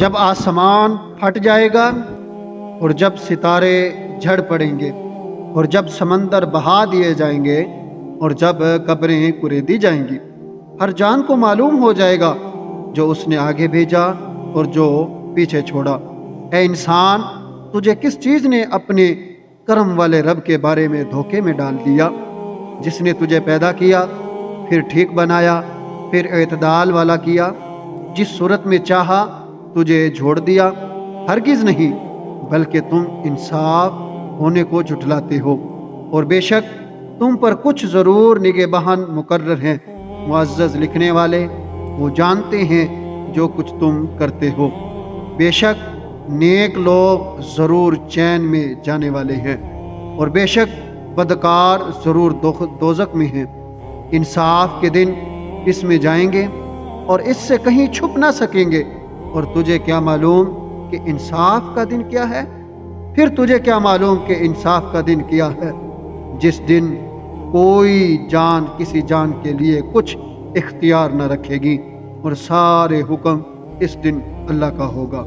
جب آسمان پھٹ جائے گا اور جب ستارے جھڑ پڑیں گے اور جب سمندر بہا دیے جائیں گے اور جب قبریں کریدی جائیں گی، ہر جان کو معلوم ہو جائے گا جو اس نے آگے بھیجا اور جو پیچھے چھوڑا۔ اے انسان، تجھے کس چیز نے اپنے کرم والے رب کے بارے میں دھوکے میں ڈال دیا؟ جس نے تجھے پیدا کیا، پھر ٹھیک بنایا، پھر اعتدال والا کیا، جس صورت میں چاہا تجھے جھوڑ دیا۔ ہرگز نہیں، بلکہ تم انصاف ہونے کو جھٹلاتے ہو، اور بے شک تم پر کچھ ضرور نگہبان مقرر ہیں۔ معزز لکھنے والے، وہ جانتے ہیں جو کچھ تم کرتے ہو۔ بے شک نیک لوگ ضرور چین میں جانے والے ہیں، اور بے شک بدکار ضرور دوزخ میں ہیں۔ انصاف کے دن اس میں جائیں گے اور اس سے کہیں چھپ نہ سکیں گے۔ اور تجھے کیا معلوم کہ انصاف کا دن کیا ہے؟ پھر تجھے کیا معلوم کہ انصاف کا دن کیا ہے؟ جس دن کوئی جان کسی جان کے لیے کچھ اختیار نہ رکھے گی، اور سارے حکم اس دن اللہ کا ہوگا۔